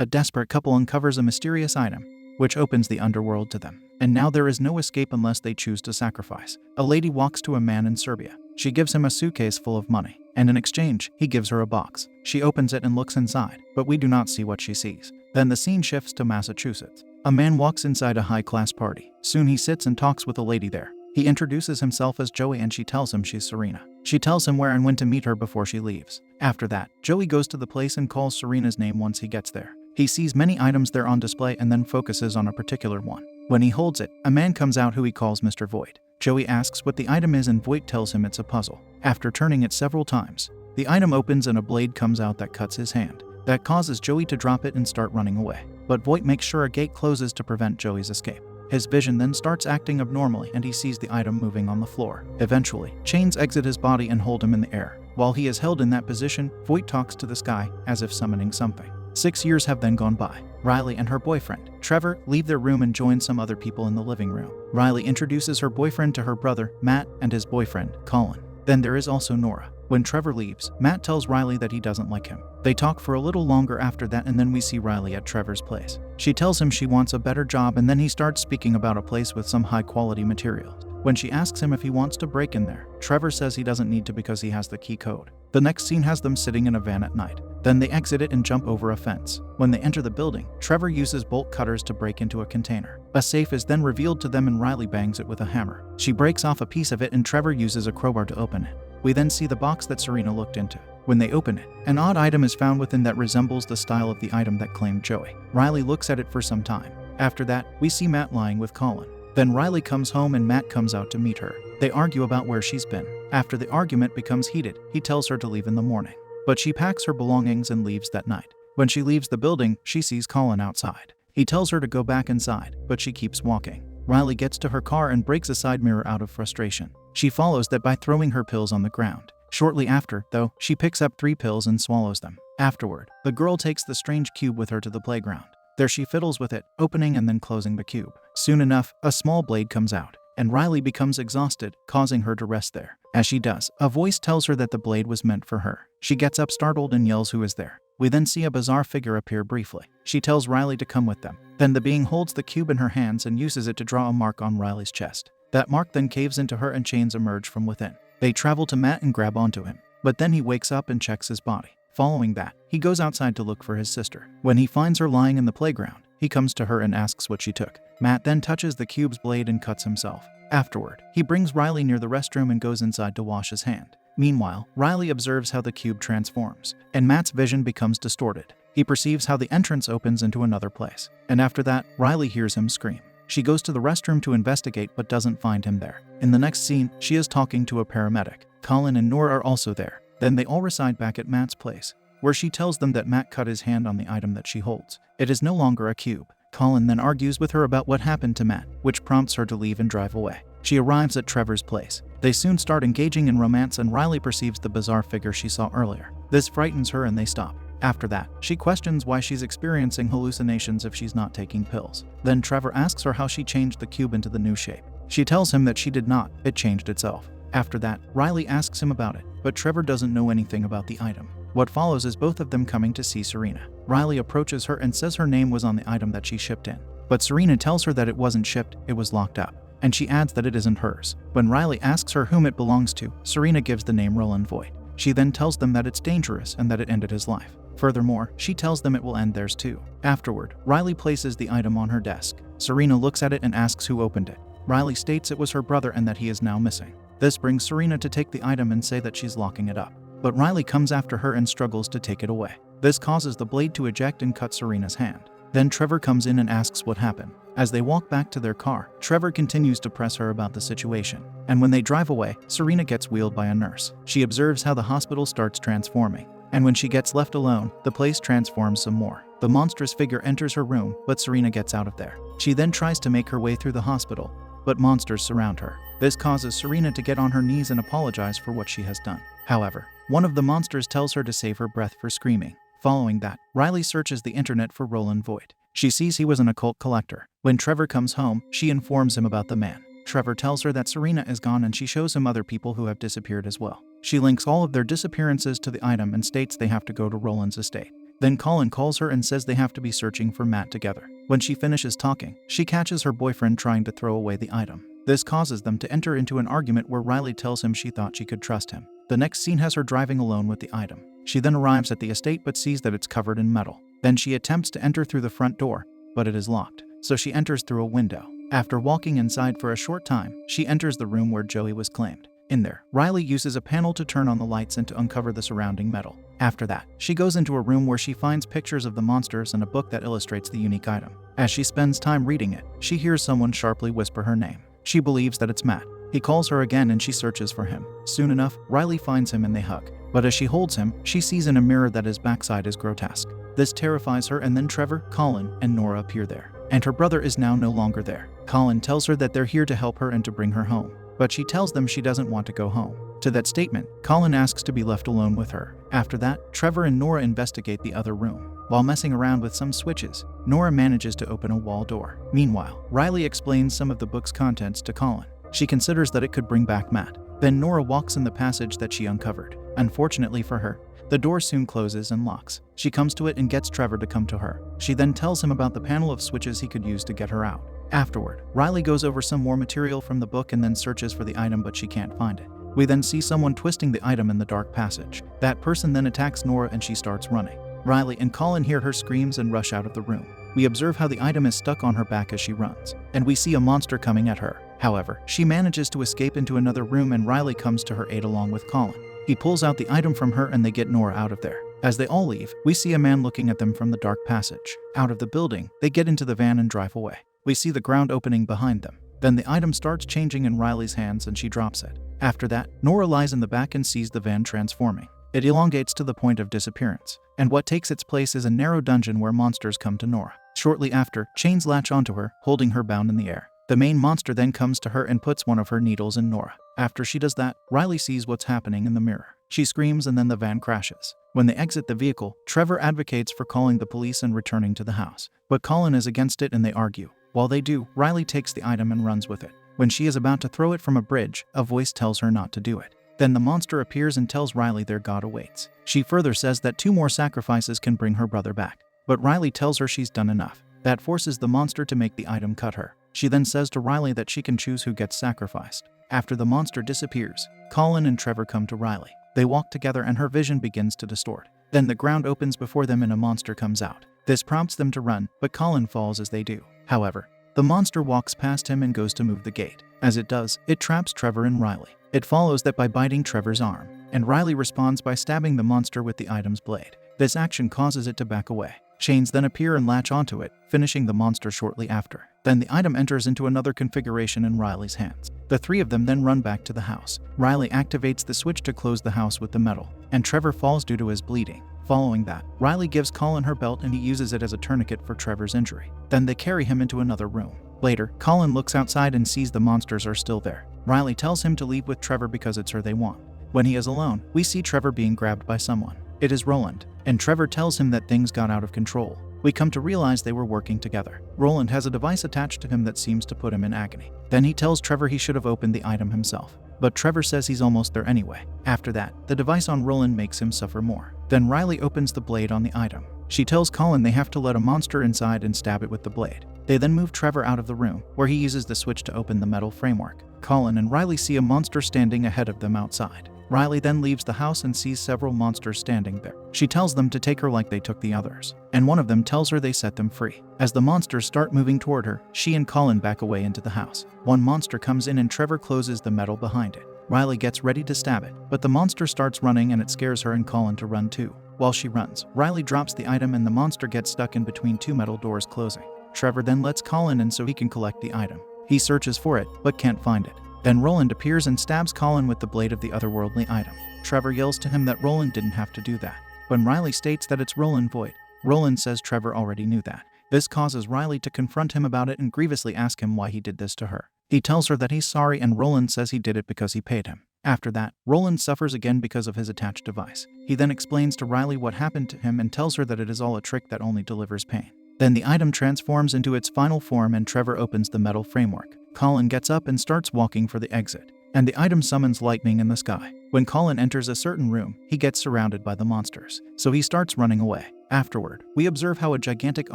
A desperate couple uncovers a mysterious item, which opens the underworld to them. And now there is no escape unless they choose to sacrifice. A lady walks to a man in Serbia. She gives him a suitcase full of money, and in exchange, he gives her a box. She opens it and looks inside, but we do not see what she sees. Then the scene shifts to Massachusetts. A man walks inside a high-class party. Soon he sits and talks with a lady there. He introduces himself as Joey and she tells him she's Serena. She tells him where and when to meet her before she leaves. After that, Joey goes to the place and calls Serena's name once he gets there. He sees many items there on display and then focuses on a particular one. When he holds it, a man comes out who he calls Mr. Voight. Joey asks what the item is and Voight tells him it's a puzzle. After turning it several times, the item opens and a blade comes out that cuts his hand. That causes Joey to drop it and start running away. But Voight makes sure a gate closes to prevent Joey's escape. His vision then starts acting abnormally and he sees the item moving on the floor. Eventually, chains exit his body and hold him in the air. While he is held in that position, Voight talks to the sky as if summoning something. 6 years have then gone by. Riley and her boyfriend, Trevor, leave their room and join some other people in the living room. Riley introduces her boyfriend to her brother, Matt, and his boyfriend, Colin. Then there is also Nora. When Trevor leaves, Matt tells Riley that he doesn't like him. They talk for a little longer after that and then we see Riley at Trevor's place. She tells him she wants a better job and then he starts speaking about a place with some high-quality materials. When she asks him if he wants to break in there, Trevor says he doesn't need to because he has the key code. The next scene has them sitting in a van at night. Then they exit it and jump over a fence. When they enter the building, Trevor uses bolt cutters to break into a container. A safe is then revealed to them and Riley bangs it with a hammer. She breaks off a piece of it and Trevor uses a crowbar to open it. We then see the box that Serena looked into. When they open it, an odd item is found within that resembles the style of the item that claimed Joey. Riley looks at it for some time. After that, we see Matt lying with Colin. Then Riley comes home and Matt comes out to meet her. They argue about where she's been. After the argument becomes heated, he tells her to leave in the morning. But she packs her belongings and leaves that night. When she leaves the building, she sees Colin outside. He tells her to go back inside, but she keeps walking. Riley gets to her car and breaks a side mirror out of frustration. She follows that by throwing her pills on the ground. Shortly after, though, she picks up 3 pills and swallows them. Afterward, the girl takes the strange cube with her to the playground. There she fiddles with it, opening and then closing the cube. Soon enough, a small blade comes out, and Riley becomes exhausted, causing her to rest there. As she does, a voice tells her that the blade was meant for her. She gets up startled and yells who is there. We then see a bizarre figure appear briefly. She tells Riley to come with them. Then the being holds the cube in her hands and uses it to draw a mark on Riley's chest. That mark then caves into her and chains emerge from within. They travel to Matt and grab onto him, but then he wakes up and checks his body. Following that, he goes outside to look for his sister. When he finds her lying in the playground, he comes to her and asks what she took. Matt then touches the cube's blade and cuts himself. Afterward, he brings Riley near the restroom and goes inside to wash his hand. Meanwhile, Riley observes how the cube transforms, and Matt's vision becomes distorted. He perceives how the entrance opens into another place, and after that, Riley hears him scream. She goes to the restroom to investigate but doesn't find him there. In the next scene, she is talking to a paramedic. Colin and Nora are also there. Then they all reside back at Matt's place, where she tells them that Matt cut his hand on the item that she holds. It is no longer a cube. Colin then argues with her about what happened to Matt, which prompts her to leave and drive away. She arrives at Trevor's place. They soon start engaging in romance and Riley perceives the bizarre figure she saw earlier. This frightens her and they stop. After that, she questions why she's experiencing hallucinations if she's not taking pills. Then Trevor asks her how she changed the cube into the new shape. She tells him that she did not, it changed itself. After that, Riley asks him about it, but Trevor doesn't know anything about the item. What follows is both of them coming to see Serena. Riley approaches her and says her name was on the item that she shipped in. But Serena tells her that it wasn't shipped, it was locked up. And she adds that it isn't hers. When Riley asks her whom it belongs to, Serena gives the name Roland Voight. She then tells them that it's dangerous and that it ended his life. Furthermore, she tells them it will end theirs too. Afterward, Riley places the item on her desk. Serena looks at it and asks who opened it. Riley states it was her brother and that he is now missing. This brings Serena to take the item and say that she's locking it up. But Riley comes after her and struggles to take it away. This causes the blade to eject and cut Serena's hand. Then Trevor comes in and asks what happened. As they walk back to their car, Trevor continues to press her about the situation. And when they drive away, Serena gets wheeled by a nurse. She observes how the hospital starts transforming. And when she gets left alone, the place transforms some more. The monstrous figure enters her room, but Serena gets out of there. She then tries to make her way through the hospital, but monsters surround her. This causes Serena to get on her knees and apologize for what she has done. However, one of the monsters tells her to save her breath for screaming. Following that, Riley searches the internet for Roland Voight. She sees he was an occult collector. When Trevor comes home, she informs him about the man. Trevor tells her that Serena is gone and she shows him other people who have disappeared as well. She links all of their disappearances to the item and states they have to go to Roland's estate. Then Colin calls her and says they have to be searching for Matt together. When she finishes talking, she catches her boyfriend trying to throw away the item. This causes them to enter into an argument where Riley tells him she thought she could trust him. The next scene has her driving alone with the item. She then arrives at the estate but sees that it's covered in metal. Then she attempts to enter through the front door, but it is locked, so she enters through a window. After walking inside for a short time, she enters the room where Joey was claimed. In there, Riley uses a panel to turn on the lights and to uncover the surrounding metal. After that, she goes into a room where she finds pictures of the monsters and a book that illustrates the unique item. As she spends time reading it, she hears someone sharply whisper her name. She believes that it's Matt. He calls her again and she searches for him. Soon enough, Riley finds him and they hug. But as she holds him, she sees in a mirror that his backside is grotesque. This terrifies her, and then Trevor, Colin, and Nora appear there. And her brother is now no longer there. Colin tells her that they're here to help her and to bring her home. But she tells them she doesn't want to go home. To that statement, Colin asks to be left alone with her. After that, Trevor and Nora investigate the other room. While messing around with some switches, Nora manages to open a wall door. Meanwhile, Riley explains some of the book's contents to Colin. She considers that it could bring back Matt. Then Nora walks in the passage that she uncovered. Unfortunately for her, the door soon closes and locks. She comes to it and gets Trevor to come to her. She then tells him about the panel of switches he could use to get her out. Afterward, Riley goes over some more material from the book and then searches for the item, but she can't find it. We then see someone twisting the item in the dark passage. That person then attacks Nora and she starts running. Riley and Colin hear her screams and rush out of the room. We observe how the item is stuck on her back as she runs, and we see a monster coming at her. However, she manages to escape into another room and Riley comes to her aid along with Colin. He pulls out the item from her and they get Nora out of there. As they all leave, we see a man looking at them from the dark passage. Out of the building, they get into the van and drive away. We see the ground opening behind them. Then the item starts changing in Riley's hands and she drops it. After that, Nora lies in the back and sees the van transforming. It elongates to the point of disappearance, and what takes its place is a narrow dungeon where monsters come to Nora. Shortly after, chains latch onto her, holding her bound in the air. The main monster then comes to her and puts one of her needles in Nora. After she does that, Riley sees what's happening in the mirror. She screams and then the van crashes. When they exit the vehicle, Trevor advocates for calling the police and returning to the house. But Colin is against it and they argue. While they do, Riley takes the item and runs with it. When she is about to throw it from a bridge, a voice tells her not to do it. Then the monster appears and tells Riley their god awaits. She further says that 2 more sacrifices can bring her brother back. But Riley tells her she's done enough. That forces the monster to make the item cut her. She then says to Riley that she can choose who gets sacrificed. After the monster disappears, Colin and Trevor come to Riley. They walk together and her vision begins to distort. Then the ground opens before them and a monster comes out. This prompts them to run, but Colin falls as they do. However, the monster walks past him and goes to move the gate. As it does, it traps Trevor and Riley. It follows that by biting Trevor's arm, and Riley responds by stabbing the monster with the item's blade. This action causes it to back away. Chains then appear and latch onto it, finishing the monster shortly after. Then the item enters into another configuration in Riley's hands. The 3 of them then run back to the house. Riley activates the switch to close the house with the metal, and Trevor falls due to his bleeding. Following that, Riley gives Colin her belt and he uses it as a tourniquet for Trevor's injury. Then they carry him into another room. Later, Colin looks outside and sees the monsters are still there. Riley tells him to leave with Trevor because it's her they want. When he is alone, we see Trevor being grabbed by someone. It is Roland, and Trevor tells him that things got out of control. We come to realize they were working together. Roland has a device attached to him that seems to put him in agony. Then he tells Trevor he should have opened the item himself. But Trevor says he's almost there anyway. After that, the device on Roland makes him suffer more. Then Riley opens the blade on the item. She tells Colin they have to let a monster inside and stab it with the blade. They then move Trevor out of the room, where he uses the switch to open the metal framework. Colin and Riley see a monster standing ahead of them outside. Riley then leaves the house and sees several monsters standing there. She tells them to take her like they took the others, and one of them tells her they set them free. As the monsters start moving toward her, she and Colin back away into the house. One monster comes in and Trevor closes the metal behind it. Riley gets ready to stab it, but the monster starts running and it scares her and Colin to run too. While she runs, Riley drops the item and the monster gets stuck in between 2 metal doors closing. Trevor then lets Colin in so he can collect the item. He searches for it, but can't find it. Then Roland appears and stabs Colin with the blade of the otherworldly item. Trevor yells to him that Roland didn't have to do that. When Riley states that it's Roland Void, Roland says Trevor already knew that. This causes Riley to confront him about it and grievously ask him why he did this to her. He tells her that he's sorry and Roland says he did it because he paid him. After that, Roland suffers again because of his attached device. He then explains to Riley what happened to him and tells her that it is all a trick that only delivers pain. Then the item transforms into its final form and Trevor opens the metal framework. Colin gets up and starts walking for the exit, and the item summons lightning in the sky. When Colin enters a certain room, he gets surrounded by the monsters, so he starts running away. Afterward, we observe how a gigantic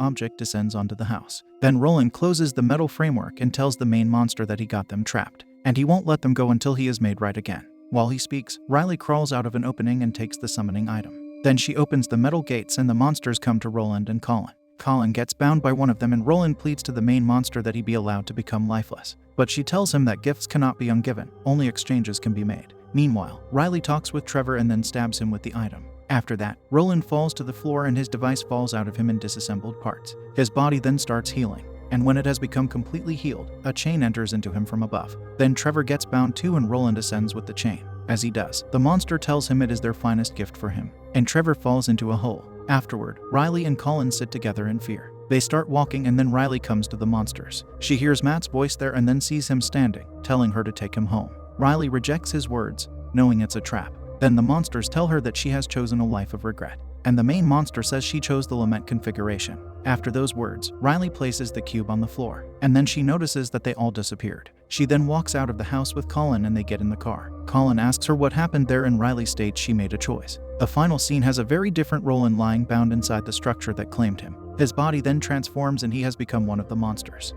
object descends onto the house. Then Roland closes the metal framework and tells the main monster that he got them trapped, and he won't let them go until he is made right again. While he speaks, Riley crawls out of an opening and takes the summoning item. Then she opens the metal gates and the monsters come to Roland and Colin. Colin gets bound by one of them and Roland pleads to the main monster that he be allowed to become lifeless. But she tells him that gifts cannot be ungiven, only exchanges can be made. Meanwhile, Riley talks with Trevor and then stabs him with the item. After that, Roland falls to the floor and his device falls out of him in disassembled parts. His body then starts healing, and when it has become completely healed, a chain enters into him from above. Then Trevor gets bound too and Roland ascends with the chain. As he does, the monster tells him it is their finest gift for him, and Trevor falls into a hole. Afterward, Riley and Colin sit together in fear. They start walking and then Riley comes to the monsters. She hears Matt's voice there and then sees him standing, telling her to take him home. Riley rejects his words, knowing it's a trap. Then the monsters tell her that she has chosen a life of regret, and the main monster says she chose the lament configuration. After those words, Riley places the cube on the floor, and then she notices that they all disappeared. She then walks out of the house with Colin and they get in the car. Colin asks her what happened there and Riley states she made a choice. The final scene has a very different Roland lying bound inside the structure that claimed him. His body then transforms and he has become one of the monsters.